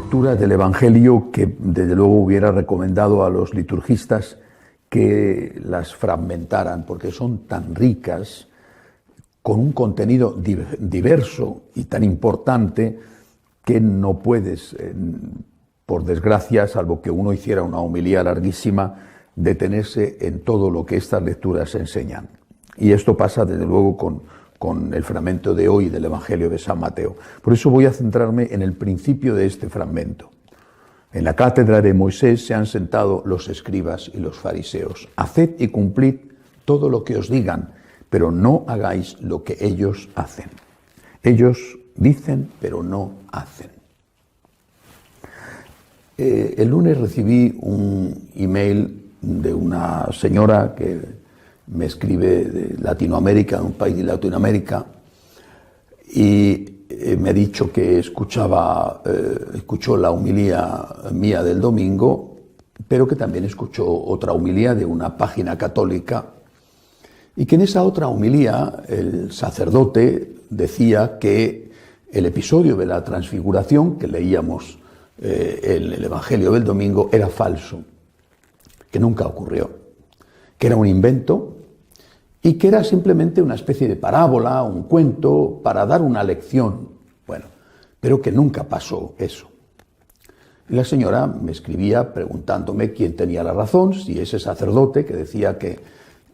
lecturas del Evangelio que desde luego hubiera recomendado a los liturgistas que las fragmentaran, porque son tan ricas, con un contenido diverso y tan importante, que no puedes, por desgracia, salvo que uno hiciera una homilía larguísima, detenerse en todo lo que estas lecturas enseñan. Y esto pasa desde luego con el fragmento de hoy del Evangelio de San Mateo. Por eso voy a centrarme en el principio de este fragmento. En la cátedra de Moisés se han sentado los escribas y los fariseos. Haced y cumplid todo lo que os digan, pero no hagáis lo que ellos hacen. Ellos dicen, pero no hacen. El lunes recibí un email de una señora que me escribe de Latinoamérica, de un país de Latinoamérica, y me ha dicho que escuchó la homilía mía del domingo, pero que también escuchó otra homilía de una página católica, y que en esa otra homilía el sacerdote decía que el episodio de la transfiguración que leíamos en el Evangelio del domingo era falso, que nunca ocurrió, que era un invento y que era simplemente una especie de parábola, un cuento para dar una lección, bueno, pero que nunca pasó eso. Y la señora me escribía preguntándome quién tenía la razón, si ese sacerdote que decía que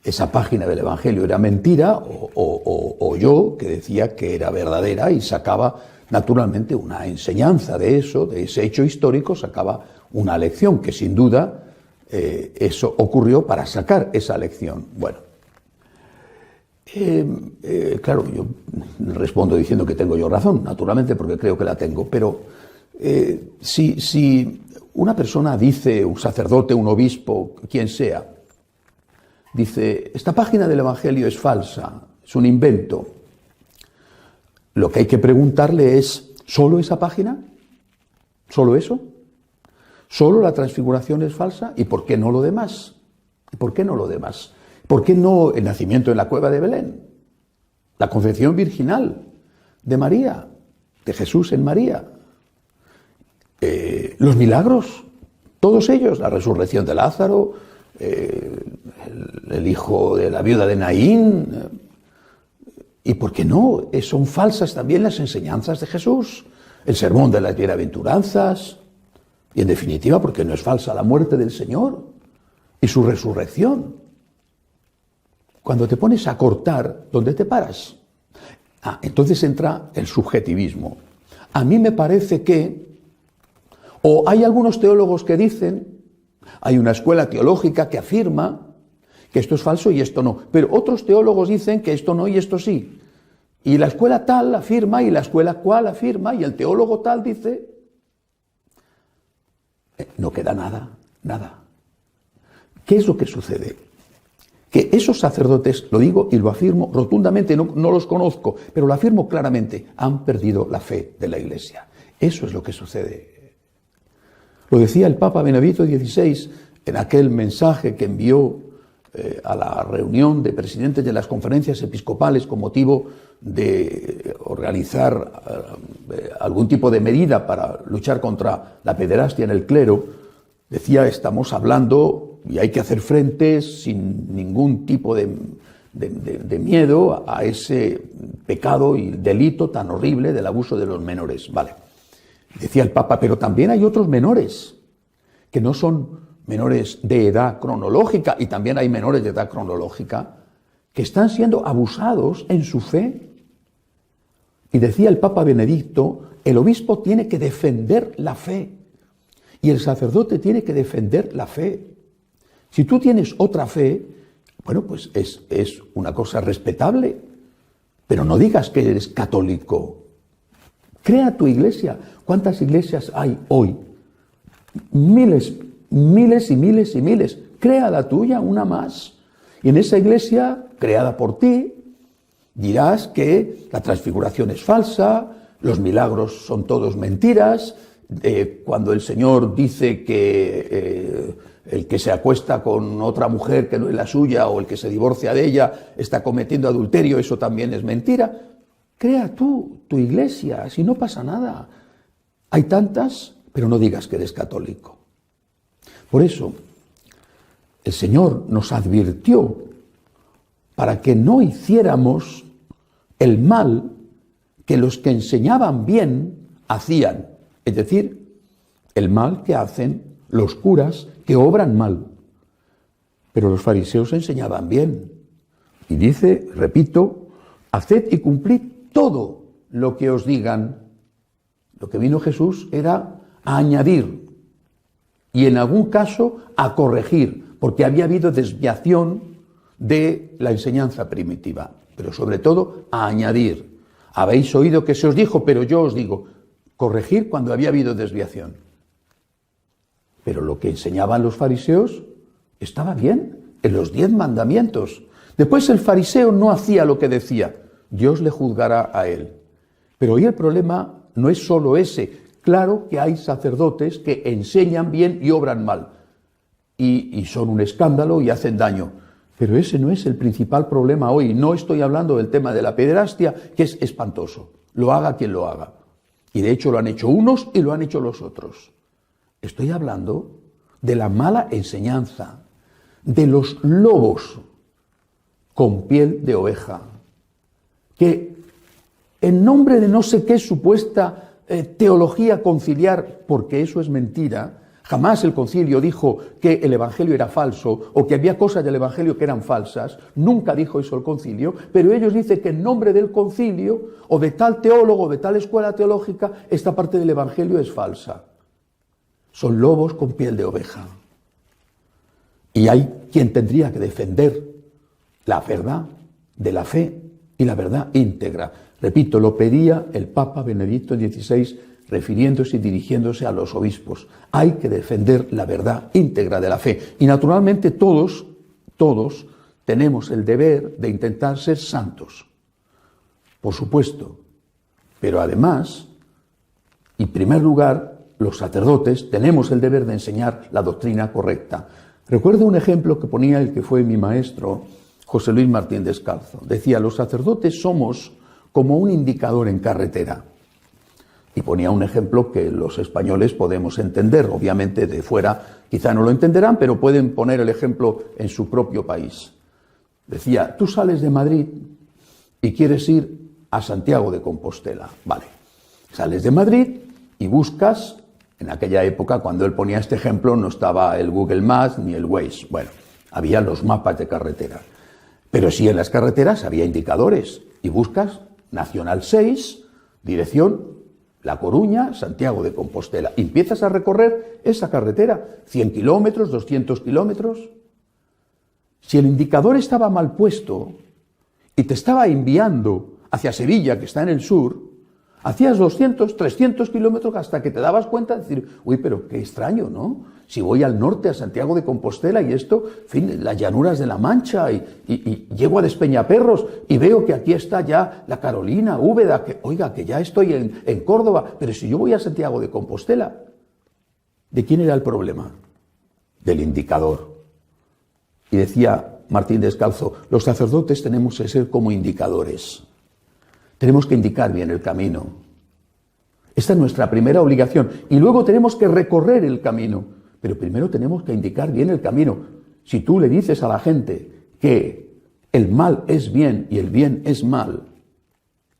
esa página del Evangelio era mentira o yo que decía que era verdadera, y sacaba naturalmente una enseñanza de eso, de ese hecho histórico, sacaba una lección que sin duda eso ocurrió para sacar esa lección. Bueno, claro, yo respondo diciendo que tengo yo razón, naturalmente, porque creo que la tengo, pero si una persona dice, un sacerdote, un obispo, quien sea, dice, esta página del Evangelio es falsa, es un invento, lo que hay que preguntarle es, ¿solo esa página? ¿Solo eso? ¿Solo la transfiguración es falsa? ¿Y por qué no lo demás? ¿Y por qué no lo demás? ¿Por qué no el nacimiento en la cueva de Belén? La concepción virginal de María, de Jesús en María. Los milagros, todos ellos, la resurrección de Lázaro, el hijo de la viuda de Naín. ¿Y por qué no? Son falsas también las enseñanzas de Jesús, el sermón de las bienaventuranzas, y en definitiva, porque no es falsa la muerte del Señor y su resurrección. Cuando te pones a cortar, ¿dónde te paras? Entonces entra el subjetivismo. A mí me parece que, o hay algunos teólogos que dicen, hay una escuela teológica que afirma que esto es falso y esto no, pero otros teólogos dicen que esto no y esto sí. Y la escuela tal afirma y la escuela cual afirma y el teólogo tal dice, no queda nada. ¿Qué es lo que sucede? Que esos sacerdotes, lo digo y lo afirmo rotundamente, no los conozco, pero lo afirmo claramente, han perdido la fe de la Iglesia. Eso es lo que sucede. Lo decía el Papa Benedicto XVI en aquel mensaje que envió a la reunión de presidentes de las conferencias episcopales con motivo de organizar algún tipo de medida para luchar contra la pederastia en el clero. Decía, estamos hablando y hay que hacer frente sin ningún tipo de miedo a ese pecado y delito tan horrible del abuso de los menores. Vale. Decía el Papa, pero también hay otros menores que no son menores de edad cronológica, y también hay menores de edad cronológica que están siendo abusados en su fe. Y decía el Papa Benedicto, el obispo tiene que defender la fe y el sacerdote tiene que defender la fe. Si tú tienes otra fe, bueno, pues es una cosa respetable, pero no digas que eres católico. Crea tu iglesia. ¿Cuántas iglesias hay hoy? Miles y miles y miles. Crea la tuya, una más. Y en esa iglesia, creada por ti, dirás que la transfiguración es falsa, los milagros son todos mentiras, cuando el Señor dice que el que se acuesta con otra mujer que no es la suya o el que se divorcia de ella está cometiendo adulterio, eso también es mentira. Crea tú tu iglesia, si no pasa nada. Hay tantas, pero no digas que eres católico. Por eso, el Señor nos advirtió para que no hiciéramos el mal que los que enseñaban bien hacían, es decir, el mal que hacen los curas que obran mal. Pero los fariseos enseñaban bien. Y dice, repito, haced y cumplid todo lo que os digan. Lo que vino Jesús era a añadir y en algún caso a corregir, porque había habido desviación de la enseñanza primitiva, pero sobre todo a añadir. Habéis oído que se os dijo, pero yo os digo, corregir cuando había habido desviación. Pero lo que enseñaban los fariseos estaba bien, en los 10 mandamientos. Después el fariseo no hacía lo que decía, Dios le juzgará a él. Pero hoy el problema no es solo ese. Claro que hay sacerdotes que enseñan bien y obran mal. Y son un escándalo y hacen daño. Pero ese no es el principal problema hoy. No estoy hablando del tema de la pederastia, que es espantoso. Lo haga quien lo haga. Y de hecho lo han hecho unos y lo han hecho los otros. Estoy hablando de la mala enseñanza, de los lobos con piel de oveja, que en nombre de no sé qué supuesta teología conciliar, porque eso es mentira, jamás el concilio dijo que el evangelio era falso o que había cosas del evangelio que eran falsas, nunca dijo eso el concilio, pero ellos dicen que en nombre del concilio o de tal teólogo o de tal escuela teológica, esta parte del evangelio es falsa. Son lobos con piel de oveja. Y hay quien tendría que defender la verdad de la fe y la verdad íntegra. Repito, lo pedía el Papa Benedicto XVI refiriéndose y dirigiéndose a los obispos. Hay que defender la verdad íntegra de la fe. Y naturalmente todos tenemos el deber de intentar ser santos. Por supuesto. Pero además, y en primer lugar, los sacerdotes tenemos el deber de enseñar la doctrina correcta. Recuerdo un ejemplo que ponía el que fue mi maestro, José Luis Martín Descalzo. Decía, los sacerdotes somos como un indicador en carretera. Y ponía un ejemplo que los españoles podemos entender. Obviamente de fuera quizá no lo entenderán, pero pueden poner el ejemplo en su propio país. Decía, tú sales de Madrid y quieres ir a Santiago de Compostela. Vale, sales de Madrid y buscas. En aquella época, cuando él ponía este ejemplo, no estaba el Google Maps ni el Waze. Bueno, había los mapas de carretera. Pero sí en las carreteras había indicadores. Y buscas Nacional 6, dirección La Coruña, Santiago de Compostela. Y empiezas a recorrer esa carretera, 100 kilómetros, 200 kilómetros. Si el indicador estaba mal puesto y te estaba enviando hacia Sevilla, que está en el sur, hacías 200, 300 kilómetros hasta que te dabas cuenta de decir, uy, pero qué extraño, ¿no? Si voy al norte, a Santiago de Compostela y esto, en fin, las llanuras de la Mancha y llego a Despeñaperros y veo que aquí está ya la Carolina, Úbeda, que, oiga, que ya estoy en Córdoba, pero si yo voy a Santiago de Compostela, ¿de quién era el problema? Del indicador. Y decía Martín Descalzo, los sacerdotes tenemos que ser como indicadores. Tenemos que indicar bien el camino. Esta es nuestra primera obligación. Y luego tenemos que recorrer el camino. Pero primero tenemos que indicar bien el camino. Si tú le dices a la gente que el mal es bien y el bien es mal,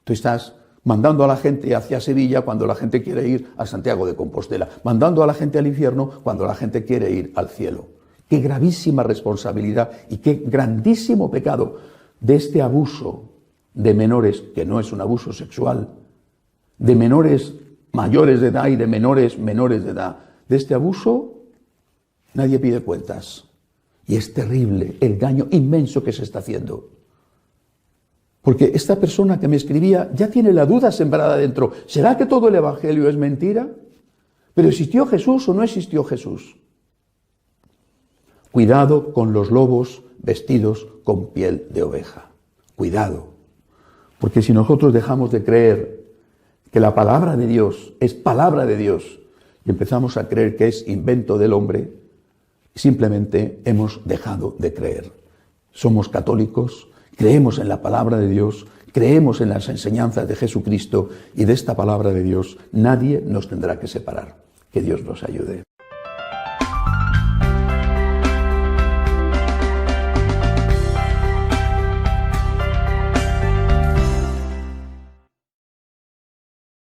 tú estás mandando a la gente hacia Sevilla cuando la gente quiere ir a Santiago de Compostela, mandando a la gente al infierno cuando la gente quiere ir al cielo. Qué gravísima responsabilidad y qué grandísimo pecado de este abuso de menores, que no es un abuso sexual, de menores mayores de edad y de menores de edad. De este abuso nadie pide cuentas. Y es terrible el daño inmenso que se está haciendo. Porque esta persona que me escribía ya tiene la duda sembrada dentro. ¿Será que todo el evangelio es mentira? ¿Pero existió Jesús o no existió Jesús? Cuidado con los lobos vestidos con piel de oveja. Cuidado. Porque si nosotros dejamos de creer que la palabra de Dios es palabra de Dios y empezamos a creer que es invento del hombre, simplemente hemos dejado de creer. Somos católicos, creemos en la palabra de Dios, creemos en las enseñanzas de Jesucristo y de esta palabra de Dios nadie nos tendrá que separar. Que Dios nos ayude.